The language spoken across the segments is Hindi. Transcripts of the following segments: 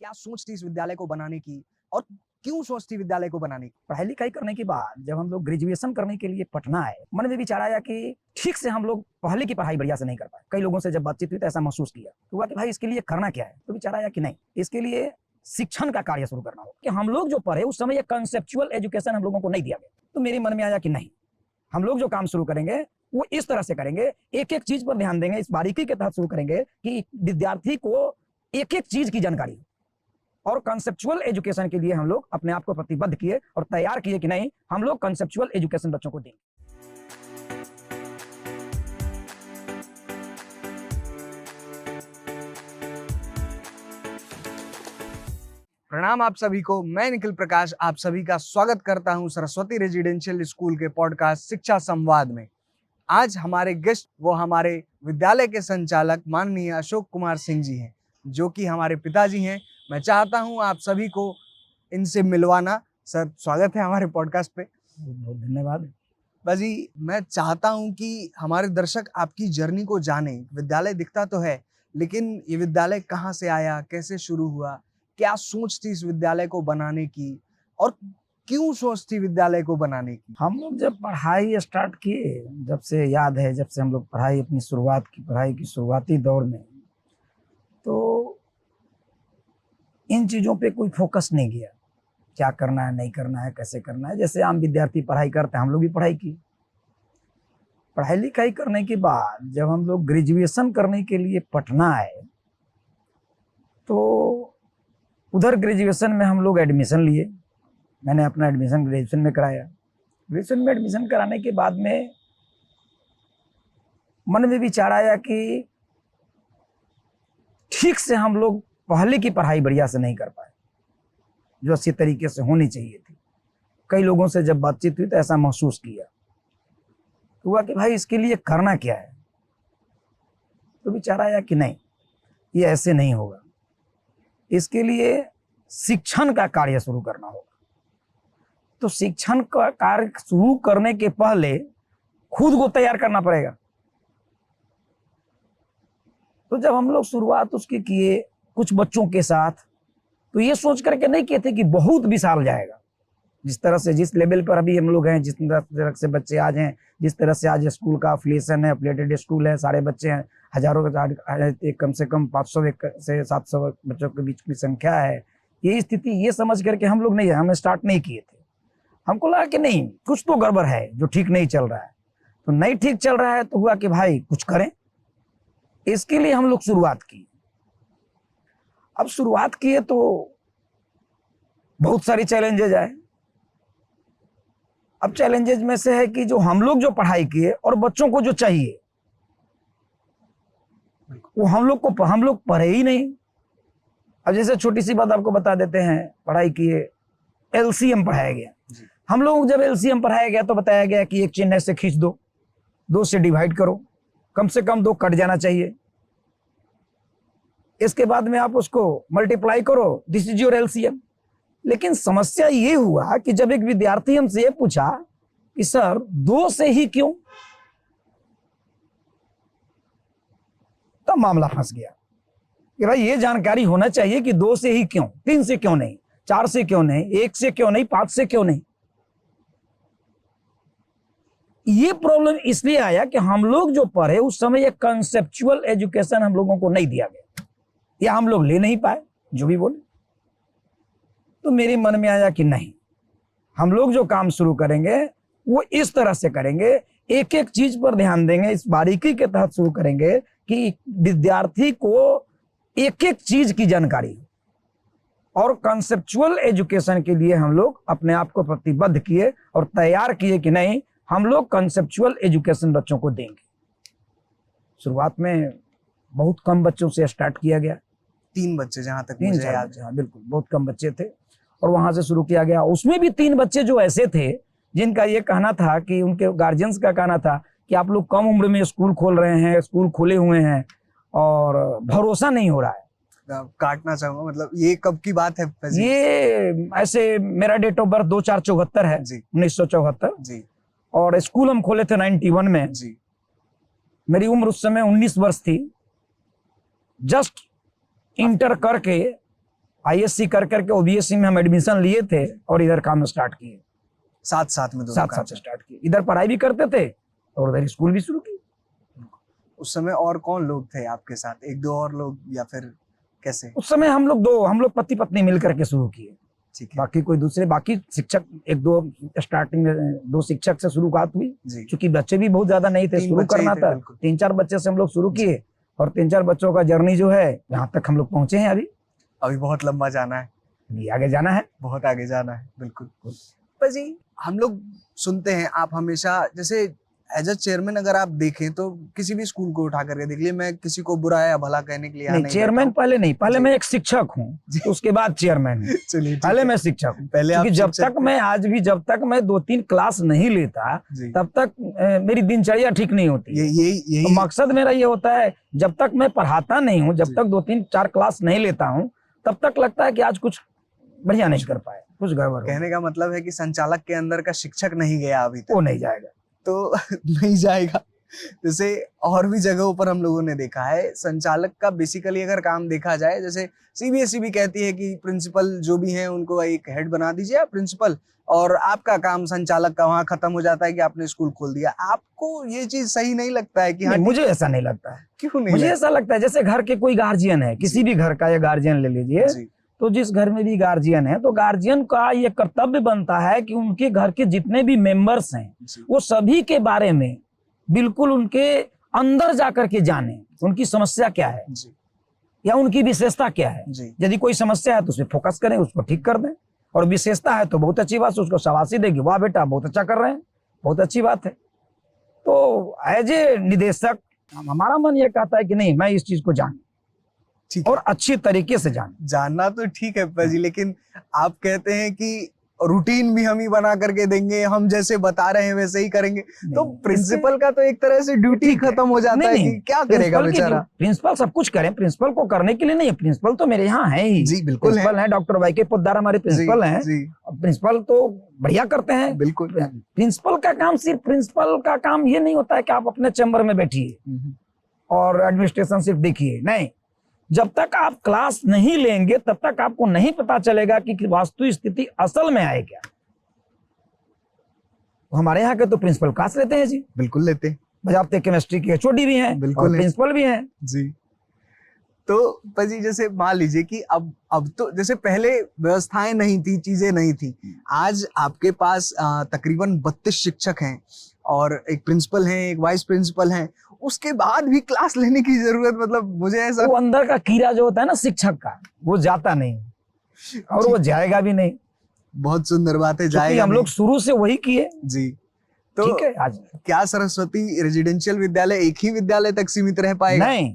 क्या सोच थी इस विद्यालय को बनाने की और क्यों सोच थी विद्यालय को बनाने की? पढ़ाई लिखाई करने के बाद जब हम लोग ग्रेजुएशन करने के लिए पटना आए, मन में विचार आया कि ठीक से हम लोग पहले की पढ़ाई बढ़िया से नहीं कर पाए। कई लोगों से जब बातचीत हुई तो ऐसा महसूस किया तो हुआ कि भाई इसके लिए करना क्या है। तो विचार आया कि नहीं, इसके लिए शिक्षण का कार्य शुरू करना होगा। कि हम लोग जो पढ़े उस समय ये कंसेप्चुअल एजुकेशन हम लोगों को नहीं दिया गया। तो मेरे मन में आया कि नहीं, हम लोग जो काम शुरू करेंगे वो इस तरह से करेंगे, एक एक चीज पर ध्यान देंगे, इस बारीकी के तहत शुरू करेंगे कि विद्यार्थी को एक एक चीज की जानकारी और कंसेप्चुअल एजुकेशन के लिए हम लोग अपने आप को प्रतिबद्ध किए और तैयार किए कि नहीं, हम लोग कंसेप्चुअल एजुकेशन बच्चों को देंगे। प्रणाम आप सभी को, मैं निखिल प्रकाश आप सभी का स्वागत करता हूं सरस्वती रेजिडेंशियल स्कूल के पॉडकास्ट शिक्षा संवाद में। आज हमारे गेस्ट वो हमारे विद्यालय के संचालक माननीय अशोक कुमार सिंह जी हैं, जो कि हमारे पिताजी हैं। मैं चाहता हूं आप सभी को इनसे मिलवाना। सर, स्वागत है हमारे पॉडकास्ट पे। बहुत धन्यवाद। बाजी, मैं चाहता हूं कि हमारे दर्शक आपकी जर्नी को जाने। विद्यालय दिखता तो है, लेकिन ये विद्यालय कहाँ से आया, कैसे शुरू हुआ, क्या सोच थी इस विद्यालय को बनाने की और क्यों सोच थी विद्यालय को बनाने की? हम लोग जब पढ़ाई स्टार्ट किए, जब से याद है, जब से हम लोग पढ़ाई अपनी शुरुआत की, पढ़ाई की शुरुआती दौर में, तो इन चीज़ों पे कोई फोकस नहीं किया, क्या करना है, नहीं करना है, कैसे करना है। जैसे आम विद्यार्थी पढ़ाई करते हैं, हम लोग भी पढ़ाई की। पढ़ाई लिखाई करने के बाद जब हम लोग ग्रेजुएशन करने के लिए पटना आए, तो उधर ग्रेजुएशन में हम लोग एडमिशन लिए। मैंने अपना एडमिशन ग्रेजुएशन में कराया। ग्रेजुएशन में एडमिशन कराने के बाद में मन में विचार आया कि ठीक से हम लोग पहले की पढ़ाई बढ़िया से नहीं कर पाए, जो अच्छी तरीके से होनी चाहिए थी। कई लोगों से जब बातचीत हुई तो ऐसा महसूस किया। तो हुआ कि भाई इसके लिए करना क्या है। तो विचार आया कि नहीं, ये ऐसे नहीं होगा, इसके लिए शिक्षण का कार्य शुरू करना होगा। तो शिक्षण का कार्य शुरू करने के पहले खुद को तैयार करना पड़ेगा। तो जब हम लोग शुरुआत उसकी किए कुछ बच्चों के साथ, तो ये सोच करके नहीं किए थे कि बहुत विशाल जाएगा। जिस तरह से, जिस लेवल पर अभी हम लोग हैं, जिस तरह से बच्चे आज हैं, जिस तरह से आज स्कूल का एफिलिएशन है, एफिलिएटेड स्कूल है, सारे बच्चे हैं, हजारों कम से कम 500 से 700 बच्चों के बीच की संख्या है। ये स्थिति ये समझ करके हम लोग नहीं है, हम स्टार्ट नहीं किए थे। हमको लगा कि नहीं, कुछ तो गड़बड़ है, जो ठीक नहीं चल रहा है। तो नहीं ठीक चल रहा है तो हुआ कि भाई कुछ करें। इसके लिए हम लोग शुरुआत की। अब शुरुआत किए तो बहुत सारी चैलेंजेज आए। अब चैलेंजेज में से है कि जो हम लोग जो पढ़ाई किए और बच्चों को जो चाहिए वो हम लोग पढ़े ही नहीं। अब जैसे छोटी सी बात आपको बता देते हैं, पढ़ाई किए, एलसीएम पढ़ाया गया। हम लोग जब एलसीएम पढ़ाया गया तो बताया गया कि एक चिन्ह से खींच दो, 2 से डिवाइड करो, कम से कम 2 कट जाना चाहिए। इसके बाद में आप उसको मल्टीप्लाई करो, दिस इज योर एलसीएम। लेकिन समस्या ये हुआ कि जब एक विद्यार्थी हमसे ये पूछा कि सर 2 से ही क्यों, तब मामला फंस गया कि भाई ये जानकारी होना चाहिए कि 2 से ही क्यों, 3 से क्यों नहीं, 4 से क्यों नहीं, 1 से क्यों नहीं, 5 से क्यों नहीं। ये प्रॉब्लम इसलिए आया कि हम लोग जो पढ़े उस समय ये कंसेप्चुअल एजुकेशन हम लोगों को नहीं दिया गया, या हम लोग ले नहीं पाए, जो भी बोले। तो मेरे मन में आया कि नहीं, हम लोग जो काम शुरू करेंगे वो इस तरह से करेंगे, एक एक चीज पर ध्यान देंगे, इस बारीकी के तहत शुरू करेंगे कि विद्यार्थी को एक एक चीज की जानकारी और कंसेप्चुअल एजुकेशन के लिए हम लोग अपने आप को प्रतिबद्ध किए और तैयार किए कि नहीं, हम लोग कंसेप्चुअल एजुकेशन बच्चों को देंगे। शुरुआत में बहुत कम बच्चों से स्टार्ट किया गया, 3 बच्चे जहां तक मुझे याद है। हाँ, बिल्कुल, बहुत कम बच्चे थे और वहां से शुरू किया गया। उसमें भी 3 बच्चे जो ऐसे थे जिनका ये कहना था कि उनके गार्जियंस का कहना था कि आप लोग कम उम्र में स्कूल खोल रहे हैं, स्कूल खोले हुए हैं और भरोसा नहीं हो रहा है। काटना चाहूंगा, मतलब ये कब की बात है? ये ऐसे मेरा डेट ऑफ बर्थ 2474 है जी, 1974 जी। और स्कूल हम खोले थे 91 में जी। मेरी उम्र उस समय 19 वर्ष थी। जस्ट इंटर करके आईएससी कर करके ओबीएससी में हम एडमिशन लिए थे और इधर काम स्टार्ट किए, साथ साथ में साथ साथ स्टार्ट किए। इधर पढ़ाई भी करते थे और उधर स्कूल भी शुरू की। उस समय और कौन लोग थे आपके साथ, एक दो और लोग या फिर कैसे? उस समय हम लोग पति पत्नी मिल करके शुरू किए। ठीक है बाकी कोई दूसरे बाकी शिक्षक एक दो स्टार्टिंग में 2 शिक्षक से शुरुआत हुई, जी। क्योंकि बच्चे भी बहुत ज्यादा नहीं थे, 3 शुरू बच्चे ही करना थे, था। बिल्कुल। 3-4 बच्चे से हम लोग शुरू किए और 3-4 बच्चों का जर्नी जो है यहाँ तक हम लोग पहुंचे हैं। अभी बहुत लंबा जाना है, अभी आगे जाना है। बहुत आगे जाना है, बिल्कुल। पर जी हम लोग सुनते हैं आप हमेशा, जैसे एज अ चेयरमैन अगर आप देखें तो किसी भी स्कूल को उठा करके देख लिए, मैं किसी को बुरा या भला कहने के लिए यहाँ नहीं, चेयरमैन पहले नहीं, पहले मैं एक शिक्षक हूँ, तो उसके बाद चेयरमैन हूँ। चलिए पहले मैं शिक्षक हूँ, पहले आप क्योंकि जब शिक्षक तक मैं आज भी जब तक मैं 2-3 क्लास नहीं लेता जी। तब तक मेरी दिनचर्या ठीक नहीं होती। यही तो मकसद मेरा ये होता है, जब तक मैं पढ़ाता नहीं हूँ, जब जी। तक 2-3-4 क्लास नहीं लेता हूँ, तब तक लगता है कि आज कुछ बढ़िया नहीं कर पाए, कुछ गड़बड़ हो कहने का मतलब है कि संचालक के अंदर का शिक्षक नहीं गया अभी तक, वो नहीं जाएगा। तो नहीं जाएगा। जैसे और भी जगहों पर हम लोगों ने देखा है, संचालक का बेसिकली अगर काम देखा जाए, जैसे सीबीएसई भी कहती है कि प्रिंसिपल जो भी हैं उनको एक हेड बना दीजिए आप प्रिंसिपल, और आपका काम संचालक का वहां खत्म हो जाता है कि आपने स्कूल खोल दिया। आपको ये चीज सही नहीं लगता है कि हाँ? नहीं, मुझे ऐसा नहीं लगता है। क्यों नहीं मुझे लगता? ऐसा लगता है जैसे घर के कोई गार्जियन है, किसी भी घर का या गार्जियन ले लीजिए, जी, तो जिस घर में भी गार्जियन है, तो गार्जियन का ये कर्तव्य बनता है कि उनके घर के जितने भी मेंबर्स हैं जी, वो सभी के बारे में बिल्कुल उनके अंदर जाकर के जाने, उनकी समस्या क्या है जी, या उनकी विशेषता क्या है। जी, यदि कोई समस्या है तो उस पर फोकस करें, उसको ठीक कर दें, और विशेषता है तो बहुत अच्छी बात है, उसको शाबाशी देगी, वाह बेटा बहुत अच्छा कर रहे हैं, बहुत अच्छी बात है। तो एज ए निदेशक हमारा मन ये कहता है कि नहीं, मैं इस चीज को जानूं ठीक और है। अच्छी तरीके से जानूं। जानना तो ठीक है पाजी, लेकिन आप कहते हैं कि रूटीन भी हम ही बना करके देंगे, हम जैसे बता रहे हैं वैसे ही करेंगे, तो नहीं, प्रिंसिपल का तो एक तरह से ड्यूटी ठीक है। खत्म हो जाता है कि क्या करेगा बेचारा। प्रिंसिपल सब कुछ करें, प्रिंसिपल को करने के लिए नहीं है, प्रिंसिपल तो मेरे यहाँ है ही। जी बिल्कुल प्रिंसिपल है डॉक्टर वाई के पोद्दार हमारे प्रिंसिपल हैं। जी प्रिंसिपल तो बढ़िया करते हैं। बिल्कुल। प्रिंसिपल का काम, सिर्फ प्रिंसिपल का काम ये नहीं होता है कि आप अपने चैम्बर में बैठिए और एडमिनिस्ट्रेशन सिर्फ देखिए, नहीं। जब तक आप क्लास नहीं लेंगे तब तक आपको नहीं पता चलेगा कि वास्तु स्थिति असल में है क्या। हमारे यहाँ के तो प्रिंसिपल क्लास लेते हैं जी, बिल्कुल लेते हैं, बजाते केमिस्ट्री के एचओडी भी हैं, बिल्कुल और प्रिंसिपल भी हैं जी। तो पाजी जैसे मान लीजिए कि अब तो जैसे पहले व्यवस्थाएं नहीं थी, चीजें नहीं थी, आज आपके पास तकरीबन 32 शिक्षक हैं और एक प्रिंसिपल हैं, एक वाइस प्रिंसिपल हैं, उसके बाद भी क्लास लेने की जरूरत, मतलब मुझे ऐसा, वो अंदर का कीड़ा जो होता है ना शिक्षक का, वो जाता नहीं और वो जाएगा भी नहीं। बहुत सुंदर बात है, क्योंकि जाएगा हम लोग शुरू से वही किए। जी। तो ठीक है, आज क्या सरस्वती रेजिडेंशियल विद्यालय एक ही विद्यालय तक सीमित रह पाएगा? नहीं,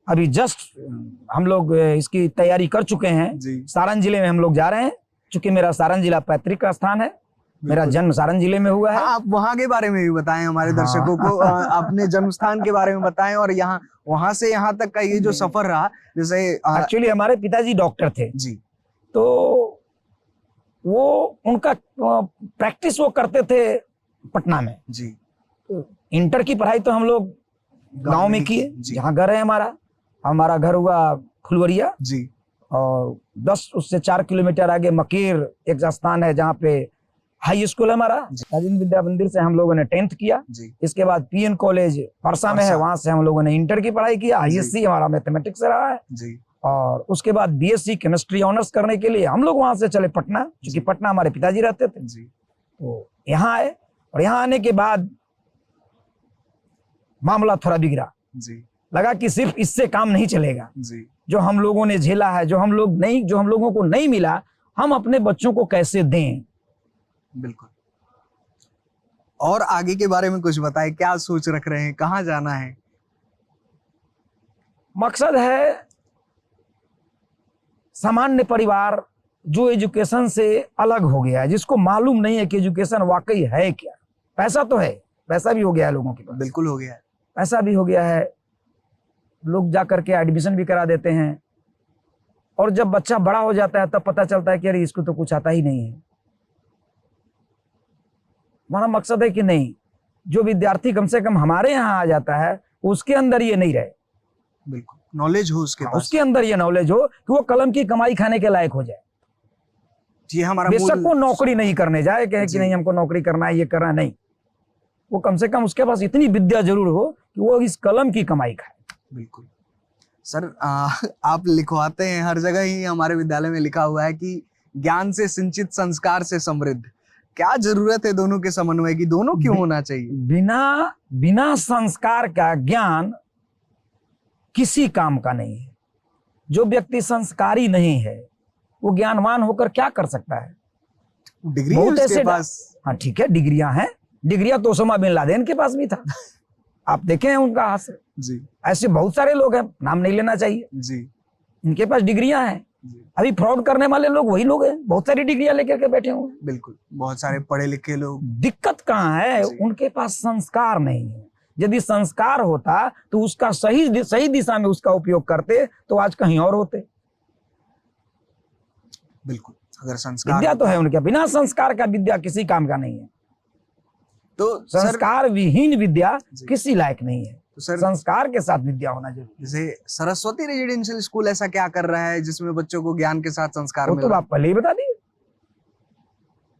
अभी जस्ट हम लोग इसकी तैयारी कर चुके हैं। जी सारण जिले में हम लोग जा रहे हैं, क्योंकि मेरा सारण जिला पैतृक का स्थान है, मेरा जन्म सारण जिले में हुआ है। हाँ, आप वहां के बारे में भी बताएं हमारे दर्शकों को, अपने जन्म स्थान के बारे में बताएं, और यहाँ वहां से यहाँ तक का ये जो सफर रहा, जैसे एक्चुअली हमारे पिताजी डॉक्टर थे जी, तो वो उनका प्रैक्टिस वो करते थे पटना में। जी, इंटर की पढ़ाई तो हम लोग गांव में किए, जहाँ घर है हमारा घर हुआ फुलवरिया जी, और 10 उससे 4 किलोमीटर आगे मकेर एक स्थान है जहाँ पे हाई स्कूल है हमारा। राजेंद्र विद्या मंदिर से हम लोगों ने 10th किया। जी, इसके बाद पीएन कॉलेज परसा में है, वहां से हम लोगों ने इंटर की पढ़ाई किया। आईएससी हमारा मैथमेटिक्स से रहा है जी, और उसके बाद बीएससी केमिस्ट्री ऑनर्स करने के लिए हम लोग वहां से चले पटना, क्योंकि पटना हमारे पिताजी रहते थे। जी, तो यहाँ आए और यहाँ आने के बाद मामला थोड़ा बिगड़ा। जी, लगा कि सिर्फ इससे काम नहीं चलेगा, जी, जो हम लोगों ने झेला है, जो हम लोगों को नहीं मिला, हम अपने बच्चों को कैसे दें। बिल्कुल। और आगे के बारे में कुछ बताएं, क्या सोच रख रहे हैं, कहाँ जाना है? मकसद है सामान्य परिवार जो एजुकेशन से अलग हो गया है, जिसको मालूम नहीं है कि एजुकेशन वाकई है क्या। पैसा तो है, पैसा भी हो गया है लोगों के पास, बिल्कुल हो गया है, पैसा भी हो गया है, लोग जा करके एडमिशन भी करा देते हैं, और जब बच्चा बड़ा हो जाता है तब पता चलता है कि अरे इसको तो कुछ आता ही नहीं है। हमारा मकसद है कि नहीं, जो विद्यार्थी कम से कम हमारे यहाँ आ जाता है उसके अंदर ये नहीं रहे। बिल्कुल। नॉलेज हो उसके पास, उसके अंदर ये नॉलेज हो कि वो कलम की कमाई खाने के लायक हो जाए। ये हमारा बेशक मूल वो नौकरी नहीं करने जाए कि जी। नहीं हमको नौकरी करना है, ये करना है, नहीं, वो कम से कम उसके पास इतनी विद्या जरूर हो कि वो इस कलम की कमाई खाए। बिल्कुल सर, आप लिखवाते हैं हर जगह ही, हमारे विद्यालय में लिखा हुआ है कि ज्ञान से सिंचित संस्कार से समृद्ध। क्या जरूरत है दोनों के समन्वय की? दोनों क्यों होना चाहिए? बिना संस्कार का ज्ञान किसी काम का नहीं है। जो व्यक्ति संस्कारी नहीं है वो ज्ञानवान होकर क्या कर सकता है? डिग्री है बहुत उसके ऐसे पास। हाँ ठीक है, डिग्रियां हैं, डिग्रियां तो ओसामा बिन लादेन के पास भी था। आप देखे हैं उनका हाथ। जी ऐसे बहुत सारे लोग हैं, नाम नहीं लेना चाहिए, जी इनके पास डिग्रियां हैं। जी, अभी फ्रॉड करने वाले लोग वही लोग हैं, बहुत सारी डिग्रियां लेकर के बैठे हुए हैं। बिल्कुल, बहुत सारे पढ़े लिखे लोग। दिक्कत कहाँ है? जी। उनके पास संस्कार नहीं है। यदि संस्कार होता तो उसका सही दिशा में उसका उपयोग करते तो आज कहीं और होते। बिल्कुल, अगर संस्कार विद्या तो होता है उनके, बिना संस्कार का विद्या किसी काम का नहीं है। तो सर, संस्कार विहीन विद्या जी। किसी लायक नहीं है। तो सर, संस्कार के साथ विद्या होना जरूरी। जैसे सरस्वती रेजिडेंशियल स्कूल ऐसा क्या कर रहा है जिसमें बच्चों को ज्ञान के साथ संस्कार वो मिल तो रहा आप पहले ही बता दिए।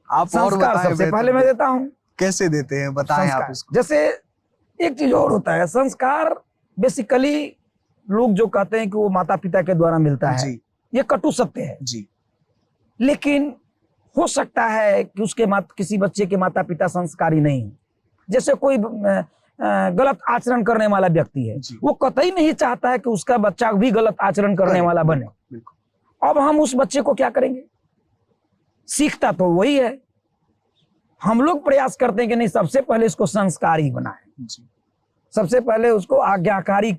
आप और संस्कार बताएं सबसे बेहतर। पहले मैं देता हूँ। कैसे देते हैं, बताएं आप संस्कार इसको। जैसे एक चीज और होता है, संस्कार बेसिकली लोग जो कहते हैं कि वो माता पिता के द्वारा मिलता है, जी ये कटु सत्य है। जी लेकिन हो सकता है कि उसके किसी बच्चे के माता पिता संस्कारी नहीं है। जैसे कोई गलत आचरण करने वाला व्यक्ति है, जी। वो कतई नहीं चाहता है कि उसका बच्चा भी गलत आचरण करने वाला बने। बिल्कुल। अब हम उस बच्चे को क्या करेंगे? सीखता तो वही है। हम लोग प्रयास करते हैं कि नहीं, सबसे पहले इसको संस्कारी बनाए, जी सबसे पहले उसको आज्ञाकारी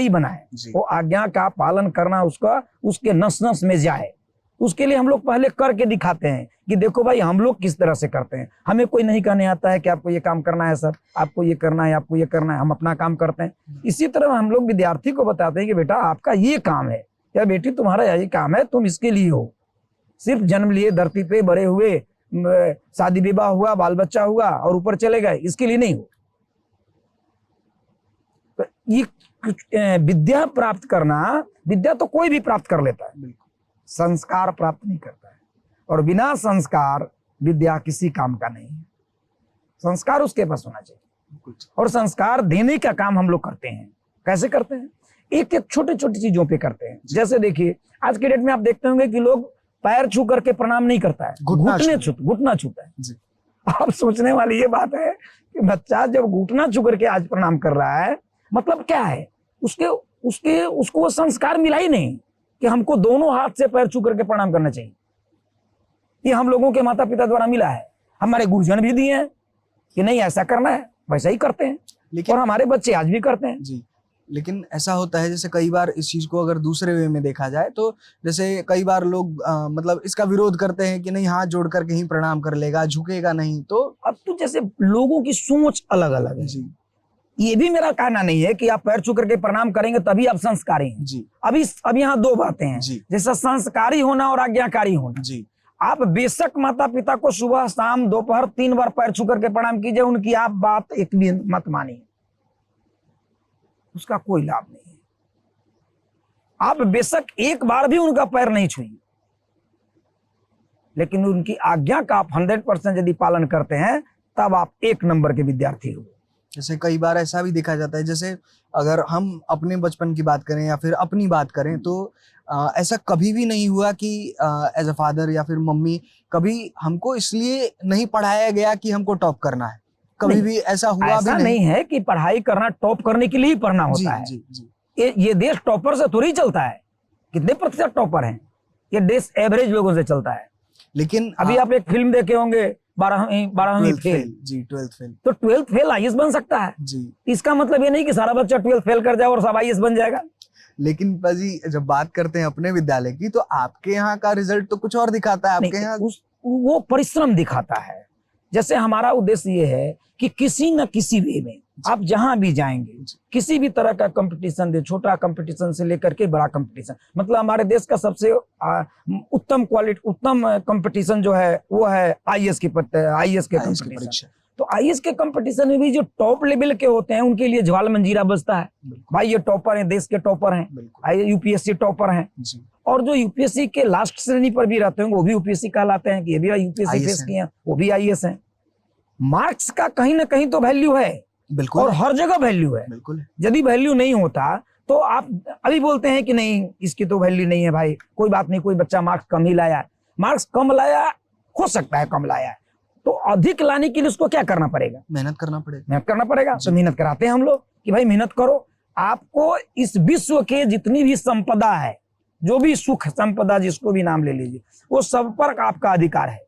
बनाए, जी। वो आज्ञा का पालन करना उसका उसके नस नस में जाए। उसके लिए हम लोग पहले करके दिखाते हैं कि देखो भाई हम लोग किस तरह से करते हैं। हमें कोई नहीं कहने आता है कि आपको ये काम करना है सर, आपको ये करना है, आपको ये करना है, हम अपना काम करते हैं। इसी तरह हम लोग विद्यार्थी को बताते हैं कि बेटा आपका ये काम है, या बेटी तुम्हारा ये काम है, तुम इसके लिए हो। सिर्फ जन्म लिए, धरती पे बड़े हुए, शादी विवाह हुआ, बाल बच्चा हुआ और ऊपर चले गए, इसके लिए नहीं हो। तो ये विद्या प्राप्त करना, विद्या तो कोई भी प्राप्त कर लेता है, संस्कार प्राप्त नहीं करता है। और बिना संस्कार विद्या किसी काम का नहीं है। संस्कार उसके पास होना चाहिए, और संस्कार देने का काम हम लोग करते हैं। कैसे करते हैं? एक एक छोटे छोटी चीजों पे करते हैं। जैसे देखिए आज के डेट में आप देखते होंगे कि लोग पैर छू करके प्रणाम नहीं करता है, घुटना छूता है जी। आप सोचने वाली ये बात है कि बच्चा जब घुटना छू करके आज प्रणाम कर रहा है, मतलब क्या है? उसको वो संस्कार मिला ही नहीं कि हमको दोनों हाथ से पैर छू करके प्रणाम करना चाहिए। ये हम लोगों के माता पिता द्वारा मिला है, हमारे गुरुजन भी दिए हैं कि नहीं ऐसा करना है, वैसा ही करते हैं। लेकिन और हमारे बच्चे आज भी करते हैं जी। लेकिन ऐसा होता है, जैसे कई बार इस चीज को अगर दूसरे वे में देखा जाए तो जैसे कई बार लोग मतलब इसका विरोध करते हैं कि नहीं हाथ जोड़ कर के ही प्रणाम कर लेगा, झुकेगा नहीं। तो अब तो जैसे लोगों की सोच अलग अलग है जी। ये भी मेरा कहना नहीं है कि आप पैर छू करके प्रणाम करेंगे तभी आप संस्कारी हैं जी। अब यहाँ दो बातें हैं, जैसे संस्कारी होना और आज्ञाकारी होना जी। आप बेशक माता पिता को सुबह शाम दोपहर 3 बार पैर छू करके प्रणाम कीजिए, उनकी आप बात एक भी मत मानिए, उसका कोई लाभ नहीं है। आप बेशक एक बार भी उनका पैर नहीं छुइए, लेकिन उनकी आज्ञा का आप 100% यदि पालन करते हैं तब आप 1 नंबर के विद्यार्थी हो। जैसे कई बार ऐसा भी देखा जाता है, जैसे अगर हम अपने बचपन की बात करें या फिर अपनी बात करें तो ऐसा कभी भी नहीं हुआ कि एज अ फादर या फिर मम्मी कभी हमको इसलिए नहीं पढ़ाया गया कि हमको टॉप करना है। कभी भी ऐसा हुआ ऐसा भी नहीं है कि पढ़ाई करना टॉप करने के लिए ही पढ़ना होता है। ये देश टॉपर से थोड़ी चलता है। कितने प्रतिशत टॉपर हैं? ये देश एवरेज लोगों से चलता है। लेकिन अभी आप एक फिल्म देखे होंगे 12वीं फेल जी, 12th फेल, तो 12th फेल आईएएस बन सकता है जी। इसका मतलब ये नहीं कि सारा बच्चा 12th फेल कर जाए और सब आईएएस बन जाएगा। लेकिन पाजी जब बात करते हैं अपने विद्यालय की तो आपके यहाँ का रिजल्ट तो कुछ और दिखाता है। आपके यहाँ वो परिश्रम दिखाता है। जैसे हमारा उद्देश्य ये है कि किसी न किसी वे में आप जहां भी जाएंगे, किसी भी तरह का कंपटीशन दे, छोटा कंपटीशन से लेकर के बड़ा कंपटीशन, मतलब हमारे देश का सबसे उत्तम कंपटीशन जो है वो है आईएएस के कंपटीशन। तो आईएएस के कंपटीशन में भी जो टॉप लेवल के होते हैं उनके लिए ज्वाल मंजीरा बजता है, भाई ये टॉपर हैं, देश के टॉपर हैं, यूपीएससी टॉपर हैं। और जो यूपीएससी के लास्ट श्रेणी पर भी रहते हैं वो भी यूपीएससी कहलाते हैं कि ये भी यूपीएससी फेस किए हैं, वो भी आईएएस हैं। मार्क्स का कहीं ना कहीं तो वैल्यू है, बिल्कुल, और हर जगह वैल्यू है। बिल्कुल। यदि वैल्यू नहीं होता तो आप अभी बोलते हैं कि नहीं इसकी तो वैल्यू नहीं है, भाई कोई बात नहीं, कोई बच्चा मार्क्स कम ही लाया, मार्क्स कम लाया, हो सकता है कम लाया, तो अधिक लाने के लिए उसको क्या करना पड़ेगा? मेहनत करना पड़ेगा, मेहनत करना पड़ेगा। तो मेहनत कराते हैं हम लोग कि भाई मेहनत करो, आपको इस विश्व के जितनी भी संपदा है, जो भी सुख संपदा जिसको भी नाम ले लीजिए, वो सब पर आपका अधिकार है।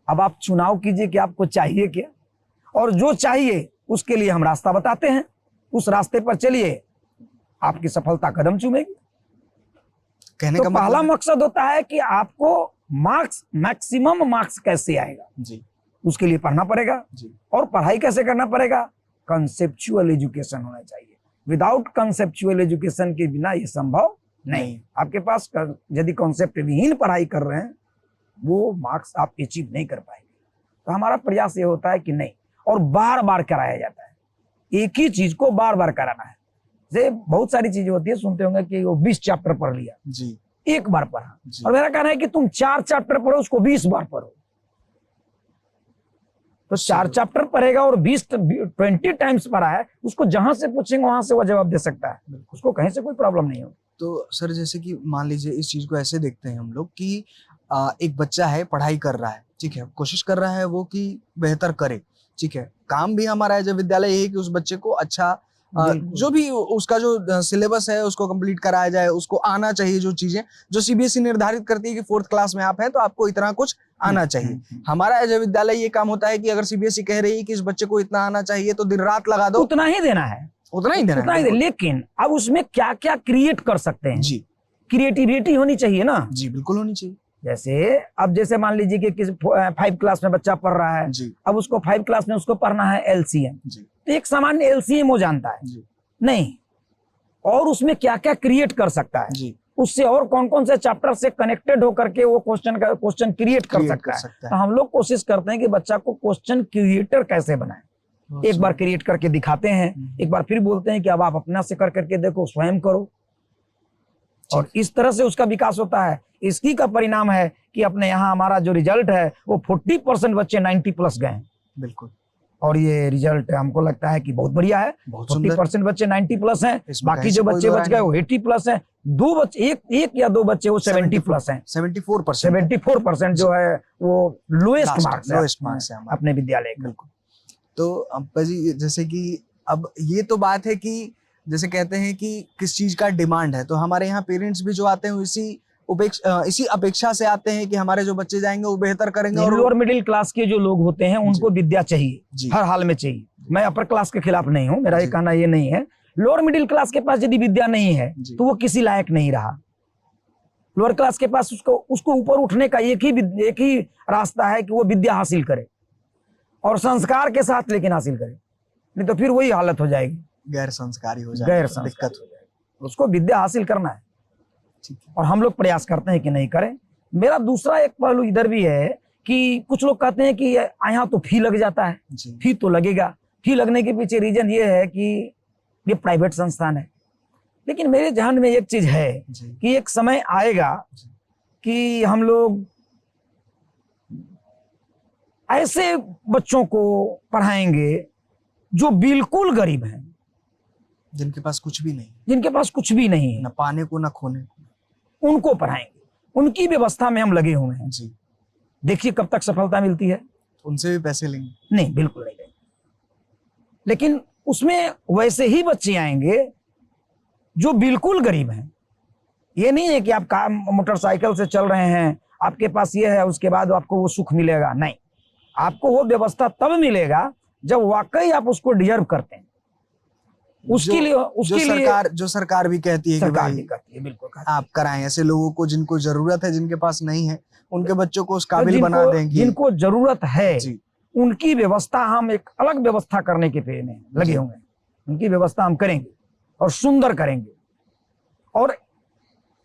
अब आप चुनाव कीजिए कि आपको चाहिए क्या, और जो चाहिए उसके लिए हम रास्ता बताते हैं, उस रास्ते पर चलिए, आपकी सफलता कदम चूमेगी। कहने तो का पहला मतलब मकसद होता है कि आपको मार्क्स, मैक्सिमम मार्क्स कैसे आएगा जी, उसके लिए पढ़ना पड़ेगा जी। और पढ़ाई कैसे करना पड़ेगा? कंसेप्चुअल एजुकेशन होना चाहिए। विदाउट कंसेप्चुअल एजुकेशन के बिना ये संभव नहीं। आपके पास यदि कॉन्सेप्ट विहीन पढ़ाई कर रहे हैं, वो मार्क्स आप अचीव नहीं कर पाएंगे। तो हमारा प्रयास ये होता है कि नहीं, और बार बार कराया जाता है, एक ही चीज को बार बार कराना है। जैसे बहुत सारी चीजें होती है, सुनते होंगे कि वो 20 चैप्टर पढ़ लिया जी, एक बार पढ़ा, और मेरा कहना है कि तुम 4 चैप्टर पढ़ो, उसको 20 बार पढ़ो। तो 4 चैप्टर पढ़ेगा और 20 टाइम्स पढ़ा है, उसको जहां से पूछेंगे वहां से वो जवाब दे सकता है, उसको कहीं से कोई प्रॉब्लम नहीं होगी। तो सर जैसे कि मान लीजिए इस चीज को ऐसे देखते हैं हम लोग कि एक बच्चा है, पढ़ाई कर रहा है, ठीक है, कोशिश कर रहा है वो कि बेहतर करे, ठीक है, काम भी हमारा एज ए विद्यालय यही कि उस बच्चे को अच्छा जो भी उसका जो सिलेबस है उसको कंप्लीट कराया जाए, उसको आना चाहिए। जो चीजें जो सीबीएसई निर्धारित करती है कि 4th क्लास में आप हैं तो आपको इतना कुछ आना चाहिए, हमारा एज ए विद्यालय ये काम होता है कि अगर सीबीएसई कह रही है कि इस बच्चे को इतना आना चाहिए तो दिन रात लगा दो, उतना ही देना है, उतना ही देना है। लेकिन अब उसमें क्या क्या क्रिएट कर सकते हैं जी, क्रिएटिविटी होनी चाहिए ना जी, बिल्कुल होनी चाहिए। जैसे मान लीजिए कि 5 क्लास में बच्चा पढ़ रहा है जी, अब उसको 5 क्लास में उसको पढ़ना है एलसीएम, तो एक सामान्य एलसीएम वो जानता है जी, नहीं, और उसमें क्या क्या क्रिएट कर सकता है जी, उससे और कौन कौन से चैप्टर से कनेक्टेड होकर के वो क्वेश्चन क्रिएट कर सकता है। तो हम लोग कोशिश करते हैं कि बच्चा को क्वेश्चन क्रिएटर कैसे बनाए, एक बार क्रिएट करके दिखाते हैं, एक बार फिर बोलते हैं कि अब आप अपना से कर करके देखो, स्वयं करो, और इस तरह से उसका विकास होता है। इसकी का परिणाम है कि अपने यहाँ हमारा जो रिजल्ट है वो 40% बच्चे 90+ गए हैं, बिल्कुल, और ये रिजल्ट हमको लगता है कि बहुत बढ़िया है। 40% बच्चे 90+ हैं, बाकी जो बच्चे बच गए वो 80+ हैं, 2 बच्चे, एक या 2 बच्चे वो 70+ हैं, 74% जो है वो लोएस्ट मार्क्स है अपने विद्यालय का। तो अब्बा जी जैसे कि अब ये तो बात है कि जैसे कहते हैं कि किस चीज का डिमांड है, तो हमारे यहाँ पेरेंट्स भी जो आते हैं इसी अपेक्षा से आते हैं कि हमारे जो बच्चे जाएंगे वो बेहतर करेंगे। और लोअर मिडिल क्लास के जो लोग होते हैं उनको विद्या चाहिए, हर हाल में चाहिए। मैं अपर क्लास के खिलाफ नहीं हूँ, मेरा ये कहना ये नहीं है। लोअर मिडिल क्लास के पास यदि विद्या नहीं है तो वो किसी लायक नहीं रहा। लोअर क्लास के पास उसको ऊपर उठने का एक ही रास्ता है कि वो विद्या हासिल करे, और संस्कार के साथ लेकिन हासिल करे, नहीं तो फिर वही हालत हो जाएगी, गैर संस्कारी हो जाएगा, दिक्कत हो जाएगी। उसको विद्या हासिल करना है, और हम लोग प्रयास करते हैं कि नहीं करें। मेरा दूसरा एक पहलू इधर भी है कि कुछ लोग कहते हैं कि यहाँ तो फी लग जाता है, फी तो लगेगा। फी लगने के पीछे रीजन ये है कि ये प्राइवेट संस्थान है, लेकिन मेरे ध्यान में एक चीज है कि एक समय आएगा कि हम लोग ऐसे बच्चों को पढ़ाएंगे जो बिल्कुल गरीब हैं, जिनके पास कुछ भी नहीं है, न पाने को न खोने को, उनको पढ़ाएंगे। उनकी व्यवस्था में हम लगे हुए हैं जी। देखिए कब तक सफलता मिलती है। उनसे भी पैसे लेंगे? नहीं, बिल्कुल नहीं लेंगे, लेकिन उसमें वैसे ही बच्चे आएंगे जो बिल्कुल गरीब हैं। ये नहीं है कि आप मोटरसाइकिल से चल रहे हैं, आपके पास ये है, उसके बाद आपको वो सुख मिलेगा, नहीं। आपको वो व्यवस्था तब मिलेगा जब वाकई आप उसको डिजर्व करते हैं। उसके लिए जो सरकार भी कहती है कि भाई बिल्कुल आप कराएं ऐसे लोगों को जिनको जरूरत है, जिनके पास नहीं है, उनके बच्चों को उस काबिल बना देंगे। जिनको जरूरत है उनकी व्यवस्था हम एक अलग व्यवस्था करने के पे में लगे होंगे। उनकी व्यवस्था हम करेंगे और सुंदर करेंगे, और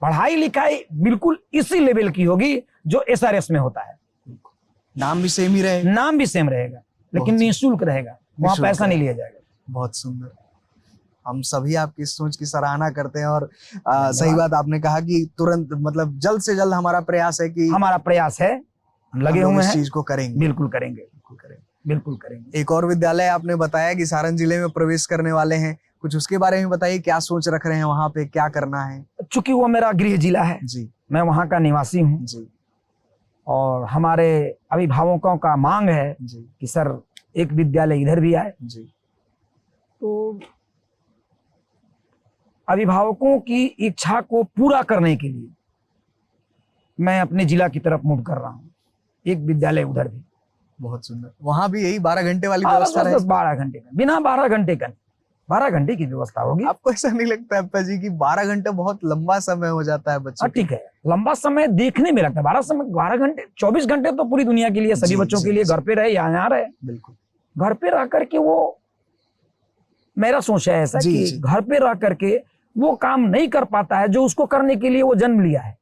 पढ़ाई लिखाई बिल्कुल इसी लेवल की होगी जो एसआरएस में होता है। नाम भी सेम ही रहेगा, नाम भी सेम रहेगा। लेकिन बहुत निःशुल्क रहेगा, वहाँ निःशुल्क पैसा नहीं रहेगा। लिया जाएगा। बहुत सुंदर। हम सभी आपकी इस सोच की सराहना करते हैं और सही धन्यवाद। बात आपने कहा कि तुरंत मतलब जल्द से जल्द हमारा प्रयास है कि हमारा प्रयास है, हम लगे हम लोग हुए इस हैं, चीज को करेंगे। बिल्कुल करेंगे, बिल्कुल करेंगे। बिल्कुल करेंगे। एक और विद्यालय आपने बताया कि सारण जिले में प्रवेश करने वाले हैं, कुछ उसके बारे में बताइए, क्या सोच रख रहे हैं, वहां पे क्या करना है? चूंकि वो मेरा गृह जिला है, जी मैं वहाँ का निवासी हूँ, जी और हमारे अभिभावकों का मांग है जी कि सर एक विद्यालय इधर भी आए। जी तो अभिभावकों की इच्छा को पूरा करने के लिए मैं अपने जिला की तरफ मूव कर रहा हूँ, एक विद्यालय उधर भी। बहुत सुंदर। वहां भी यही 12 घंटे वाली हाँ, व्यवस्था बस रहेगी? 12 घंटे का, बिना 12 घंटे का, 12 घंटे की व्यवस्था होगी। आपको ऐसा नहीं लगता अप्पा जी कि 12 घंटे बहुत लंबा समय हो जाता है बच्चों हाँ ठीक है, लंबा समय देखने में लगता है, 12 घंटे, 24 घंटे तो पूरी दुनिया के लिए, सभी जी, बच्चों जी, के लिए जी। घर पे रहे या यहाँ रहे, बिल्कुल। घर पे रह करके वो, मेरा सोच है ऐसा जी, कि जी। घर पे रह करके वो काम नहीं कर पाता है जो उसको करने के लिए वो जन्म लिया है।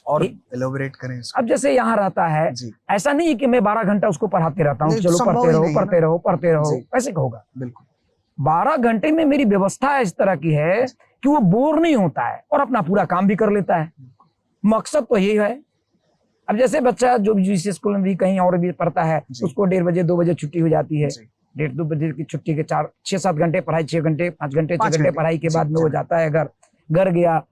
और एक- एलोबरेट करें इसको। अब जैसे यहाँ रहता है, जी ऐसा नहीं है कि मैं 12 घंटा उसको पढ़ाते रहता हूँ, नहीं, चलो संभव पढ़ते ही रहो नहीं है पढ़ते ना। रहो पढ़ते रहो, जी। कैसे होगा? बिल्कुल 12 घंटे में मेरी व्यवस्था इस तरह की है कि वो बोर नहीं होता है और अपना पूरा काम भी कर लेता है। मकसद तो यही है। अब जैसे बच्चा जो जिस स्कूल में भी कहीं और भी पढ़ता है, जी। उसको 1:30 बजे 2 बजे छुट्टी हो जाती है, जी 1:30 2 बजे की छुट्टी के 6-7 घंटे पढ़ाई, 6 घंटे 5 घंटे 6 5 घंटे घंटे, पढ़ाई के जी, बाद में वो जी। जाता है घर गया,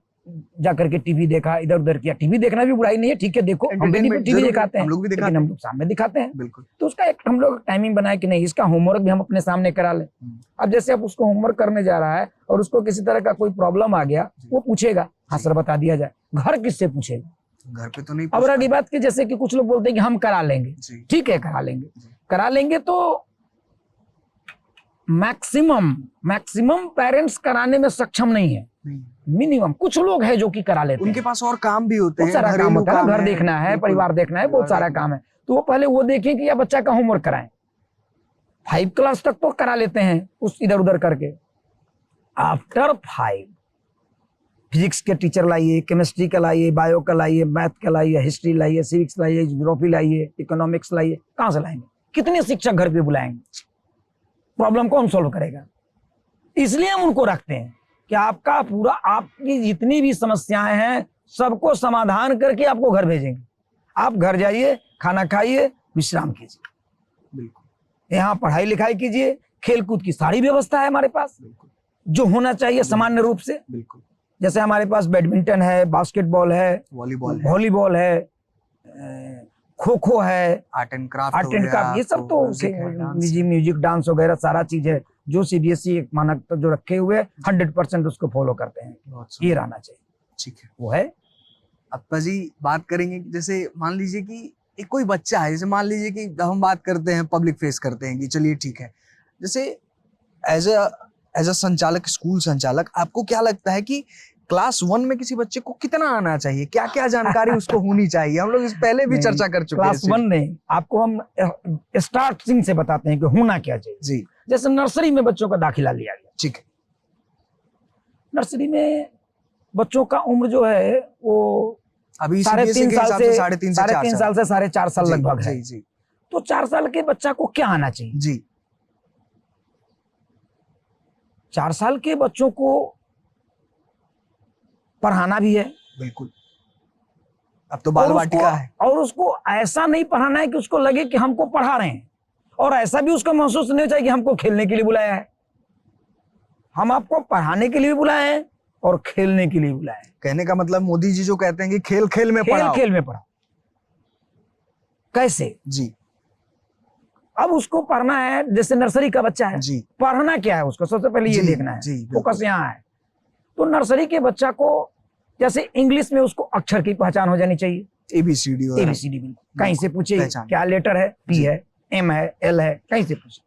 जाकर के टीवी देखा, इधर उधर किया। टीवी देखना भी बुराई नहीं है, ठीक है, देखो हम भी Entertainment टीवी जरूर, दिखाते हैं, हम लोग भी दिखाते लेकिन हम हैं। लोग सामने दिखाते हैं। बिल्कुल। तो उसका एक हम लोग टाइमिंग बनाए कि नहीं, इसका होमवर्क भी हम अपने सामने करा लें। अब जैसे अब उसको होमवर्क करने जा रहा है और उसको किसी तरह का कोई प्रॉब्लम आ गया, वो पूछेगा, हाँ सर बता दिया जाए। घर किससे पूछेगा? घर पे तो नहीं अब पूछ रही पाएंगे। बात कि जैसे कि कुछ लोग बोलते हैं कि हम करा लेंगे, जी ठीक है करा लेंगे, जी। करा लेंगे तो मैक्सिमम पेरेंट्स कराने में सक्षम नहीं है, नहीं, मिनिमम कुछ लोग हैं जो कि करा लेते उनके हैं। पास और काम भी होते बहुत हैं, सारा काम घरेलू होता है ना, घर है, देखना है, बिल्कुल, परिवार देखना है, बहुत परिवार सारा देखना काम है। तो वो पहले वो देखें कि या बच्चा का होमवर्क कराएं। 5 क्लास तक तो करा लेते हैं उस इधर उधर करके। आफ्टर 5 फिजिक्स के टीचर लाइए, केमिस्ट्री का लाइए, बायो का लाइए, मैथ का लाइए, हिस्ट्री लाइए, सिविक्स लाइए, ज्योग्राफी लाइए, इकोनॉमिक्स लाइए, कहाँ से लाएंगे? कितने शिक्षक घर पे बुलाएंगे? प्रॉब्लम कौन सॉल्व करेगा? इसलिए हम उनको रखते हैं कि आपका पूरा, आपकी जितनी भी समस्याएं हैं सबको समाधान करके आपको घर भेजेंगे। आप घर जाइए, खाना खाइए, विश्राम कीजिए, बिल्कुल यहाँ पढ़ाई लिखाई कीजिए, खेलकूद की सारी व्यवस्था है हमारे पास, बिल्कुल जो होना चाहिए सामान्य रूप से। बिल्कुल। जैसे हमारे पास बैडमिंटन है, बास्केटबॉल है, वॉलीबॉल है, खो खो है, art and art and craft, ये सब तो म्यूजिक डांस वगैरह सारा चीज है जो सीबीएसई एक मानक जो रखे हुए 100% उसको फॉलो करते हैं। ये रहना चाहिए, ठीक है। वो है। अप्पा जी बात करेंगे कि जैसे मान लीजिए कि एक कोई बच्चा है, जैसे मान लीजिए कि हम बात करते हैं, पब्लिक फेस करते हैं कि चलिए ठीक है, जैसे एज अ संचालक, स्कूल संचालक, आपको क्या लगता है कि क्लास 1 में किसी बच्चे को कितना आना चाहिए, क्या क्या जानकारी उसको होनी चाहिए? हम लोग इस पहले भी चर्चा कर चुके हैं। क्लास 1 नहीं, आपको हम स्टार्टिंग से बताते हैं कि होना क्या चाहिए। जी जैसे नर्सरी में बच्चों का दाखिला लिया गया, ठीक है। नर्सरी में बच्चों का उम्र जो है वो अभी 3.5 साल से 3.5 साल से 4.5 साल लगभग है। जी जी तो 4 साल के बच्चा को क्या आना चाहिए? जी 4 साल के बच्चों को पढ़ाना भी है, बिल्कुल। अब तो बाल वाटिका है। और उसको ऐसा नहीं पढ़ाना है कि उसको लगे कि हमको पढ़ा रहे हैं, और ऐसा भी उसको महसूस नहीं चाहिए कि हमको खेलने के लिए बुलाया है। हम आपको पढ़ाने के लिए भी बुलाए हैं और खेलने के लिए बुलाए हैं। कहने का मतलब मोदी जी जो कहते हैं कि खेल खेल में पढ़ाओ। खेल में पढ़ाओ। कैसे? जी अब उसको पढ़ना है, जैसे नर्सरी का बच्चा है, जी पढ़ना क्या है उसको सबसे पहले ये जी, देखना है, जी, फोकस यहाँ है। तो नर्सरी के बच्चा को जैसे इंग्लिश में उसको अक्षर की पहचान हो जानी चाहिए, एबीसीडी एबीसीडी। कहीं से पूछे पहचान। क्या लेटर है, पी है, एम है, एल है, कहीं से पूछे,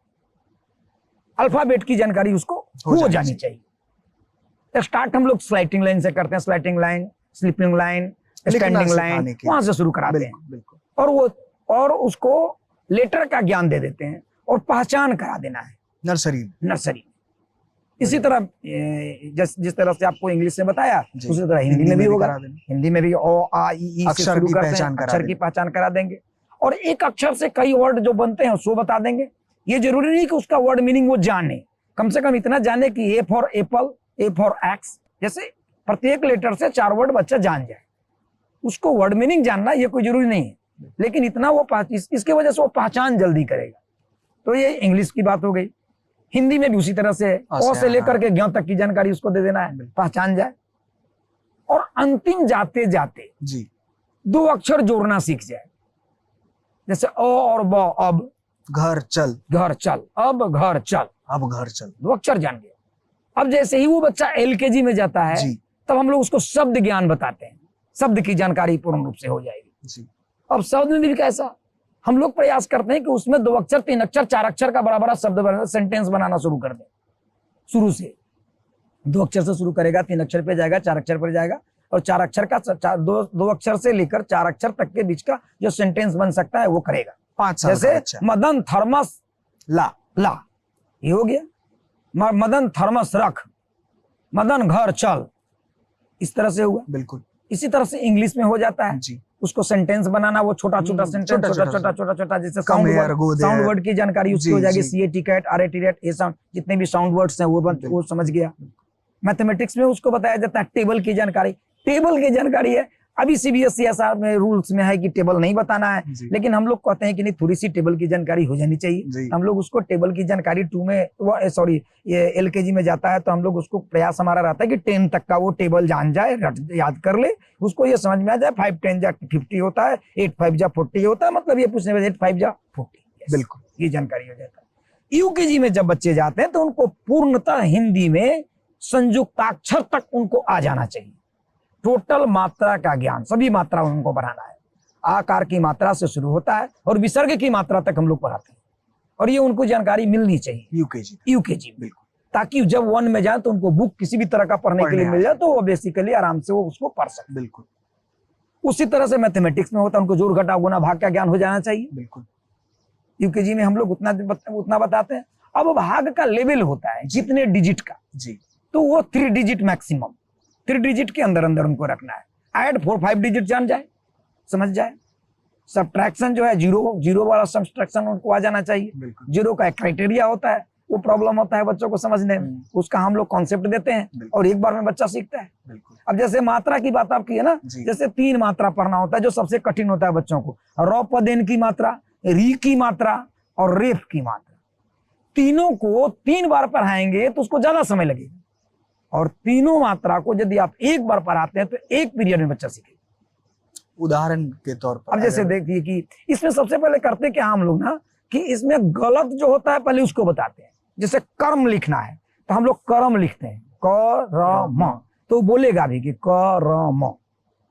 अल्फाबेट की जानकारी उसको हो जानी चाहिए। स्टार्ट हम लोग स्लाइडिंग लाइन से करते हैं, sliding line, sleeping line, standing line, वहां से शुरू कराते हैं। और उसको लेटर का ज्ञान दे देते हैं और पहचान करा देना है नर्सरी। इसी तरह जिस तरह से आपको इंग्लिश में बताया, उसी तरह हिंदी में भी होगा। हिंदी में भी ओ आ ई से शुरू करते हैं, अक्षर की पहचान करा देंगे। और एक अक्षर से कई वर्ड जो बनते हैं उसको बता देंगे। ये जरूरी नहीं कि उसका वर्ड मीनिंग वो जाने, कम से कम इतना जाने कि A for Apple, A for x, जैसे प्रत्येक लेटर से 4 वर्ड बच्चा जान जाए। उसको वर्ड मीनिंग जानना ये कोई जरूरी नहीं है, लेकिन इतना वो इसके वजह से वो पहचान जल्दी करेगा। तो ये इंग्लिश की बात हो गई। हिंदी में भी उसी तरह से अ से लेकर के ज्ञ तक की जानकारी उसको दे देना है, पहचान जाए। और अंतिम जाते जाते जी 2 अक्षर जोड़ना सीख जाए, जैसे अ और ब। अब घर चल, घर चल, अब घर चल, अब घर चल, 2 अक्षर जान गया। अब जैसे ही वो बच्चा LKG में जाता है जी तब हम लोग उसको शब्द ज्ञान बताते हैं, शब्द की जानकारी पूर्ण रूप से हो जाएगी जी। अब शब्द में भी कैसा, हम लोग प्रयास करते हैं कि उसमें 2 अक्षर, 3 अक्षर, 4 अक्षर का बड़ा बड़ा शब्द बनाना, सेंटेंस बनाना शुरू कर दें। शुरू से 2 अक्षर से शुरू करेगा, 3 अक्षर पे जाएगा, 4 अक्षर पर जाएगा, और 4 अक्षर का 2 अक्षर से लेकर 4 अक्षर तक के बीच का जो सेंटेंस बन सकता है वो करेगा। 5 साल का जैसे बच्चा। मदन थर्मस ला, ला, ये हो गया। मदन थर्मस रख, मदन घर चल, इस तरह से हुआ। बिल्कुल इसी तरह से इंग्लिश में हो जाता है जी। उसको सेंटेंस बनाना, वो छोटा छोटा सेंटेंस, छोटा छोटा जैसे साउंड वर्ड की जानकारी उसकी हो जाएगी। CAT कैट, RAT रेट, ये साउंड, जितने भी साउंड वर्ड्स हैं वो समझ गया। मैथमेटिक्स में उसको बताया जाता है टेबल की जानकारी, टेबल की जानकारी है। अभी CBSE SR में रूल्स में है कि टेबल नहीं बताना है, लेकिन हम लोग कहते हैं कि नहीं, थोड़ी सी टेबल की जानकारी हो जानी चाहिए। हम लोग उसको टेबल की जानकारी 2 में सॉरी ये LKG में जाता है तो हम लोग उसको प्रयास हमारा रहता है कि 10 तक का वो टेबल जान जाए, याद कर ले, उसको ये समझ में आ जाए 5 10 जा 50 होता है, 8 5 जा 40 होता है, मतलब ये पूछने में 8 5 जा 40, बिल्कुल ये जानकारी हो जाता है। UKG में जब बच्चे जाते हैं तो उनको पूर्णतः हिंदी में संयुक्ताक्षर तक उनको आ जाना चाहिए। टोटल मात्रा का ज्ञान, सभी मात्रा उनको बढ़ाना है। आकार की मात्रा से शुरू होता है और विसर्ग की मात्रा तक हम लोग पढ़ाते हैं, और ये उनको जानकारी मिलनी चाहिए UKG बिल्कुल, ताकि जब 1 में जाए तो उनको बुक किसी भी तरह का पढ़ने के लिए मिल जाए तो वो बेसिकली आराम से वो उसको पढ़ सकते। बिल्कुल उसी तरह से मैथमेटिक्स में होता है, उनको जोड़ घटा गुना भाग का ज्ञान हो जाना चाहिए। बिल्कुल UKG में हम लोग उतना बताते हैं। अब भाग का लेवल होता है जितने डिजिट का जी, तो वो 3 डिजिट मैक्सिमम, 3 डिजिट के अंदर अंदर उनको रखना है। ऐड 4 5 डिजिट जान जाए, समझ जाए। सब्ट्रैक्शन जो है जीरो वाला सब्ट्रैक्शन उनको आ जाना चाहिए। जीरो का एक क्राइटेरिया होता है, वो प्रॉब्लम होता है बच्चों को समझने में, उसका हम लोग कॉन्सेप्ट देते हैं और एक बार में बच्चा सीखता है। अब जैसे मात्रा की बात आप की है ना, जैसे 3 मात्रा पढ़ना होता है जो सबसे कठिन होता है बच्चों को, र प देन की मात्रा, री की मात्रा और रेफ की मात्रा। तीनों को 3 बार पढ़ाएंगे तो उसको ज्यादा समय लगेगा, और तीनों मात्रा को यदि आप एक बार पढ़ाते हैं तो 1 पीरियड में बच्चा सीखेगा। उदाहरण के तौर पर अब जैसे देखिए कि इसमें सबसे पहले करते क्या हम लोग ना, कि इसमें गलत जो होता है पहले उसको बताते हैं। जैसे कर्म लिखना है तो हम लोग कर्म लिखते हैं क र म, तो बोलेगा भी कि क र म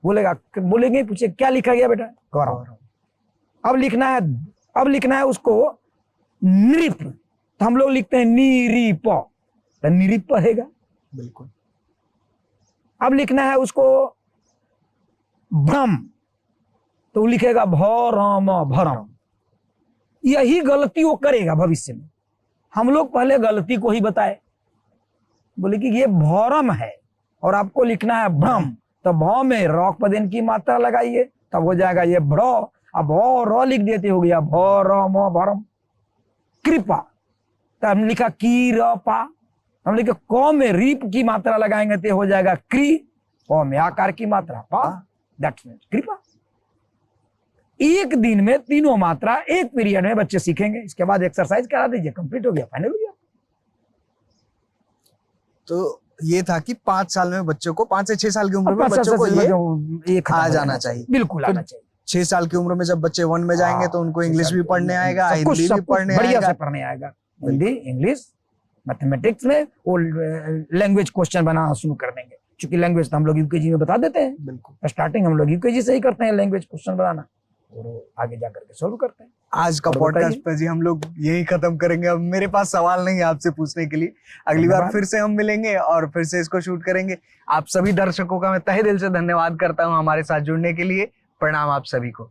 बोलेगा, बोलेंगे पूछे क्या लिखा गया बेटा, कर्म। अब लिखना है उसको नृप, तो हम लोग लिखते हैं निरिप, तो निरिप रहेगा। बिल्कुल। अब लिखना है उसको भ्रम, तो लिखेगा भरम भरम। यही गलती वो करेगा भविष्य में। हम लोग पहले गलती को ही बताए, बोले कि ये भरम है और आपको लिखना है भ्रम, तो भ में र पदेन की मात्रा लगाइए, तब हो जाएगा ये भ्र। अब र लिख देते, हो गया भरम भरम। कृपा, तो हमने लिखा की र पा, हम लिखे क में रीप की मात्रा लगाएंगे तो हो जाएगा क्री, प में आकार की मात्रा पा, दैट्स मीन कृपा। एक दिन में तीनों मात्रा 1 पीरियड में बच्चे सीखेंगे। इसके बाद एक्सरसाइज करा दीजिए, कंप्लीट हो गया, फाइनल हो गया। तो ये था कि 5 साल में बच्चों को, 5 से 6 साल की उम्र में बच्चों को ये आ जाना चाहिए। बिल्कुल आना चाहिए। 6 साल की उम्र में जब बच्चे 1 में जाएंगे तो उनको इंग्लिश भी पढ़ने आएगा, हिंदी भी पढ़ने बढ़िया आएगा, से पढ़ने आएगा। हिंदी, इंग्लिश, मैथमेटिक्स में वो लैंग्वेज क्वेश्चन बनाना शुरू कर देंगे, क्योंकि लैंग्वेज तो हम लोग UKG में बता देते हैं। बिल्कुल, स्टार्टिंग हम लोग UKG से ही करते हैं लैंग्वेज क्वेश्चन बनाना, और आगे जाकर के सोल्व करते हैं। आज का पॉडकास्ट पे जी हम लोग यही खत्म करेंगे। अब मेरे पास सवाल नहीं है आपसे पूछने के लिए, अगली बार फिर से हम मिलेंगे और फिर से इसको शूट करेंगे। आप सभी दर्शकों का मैं तहे दिल से धन्यवाद करता हूं हमारे साथ जुड़ने के लिए। प्रणाम आप सभी को।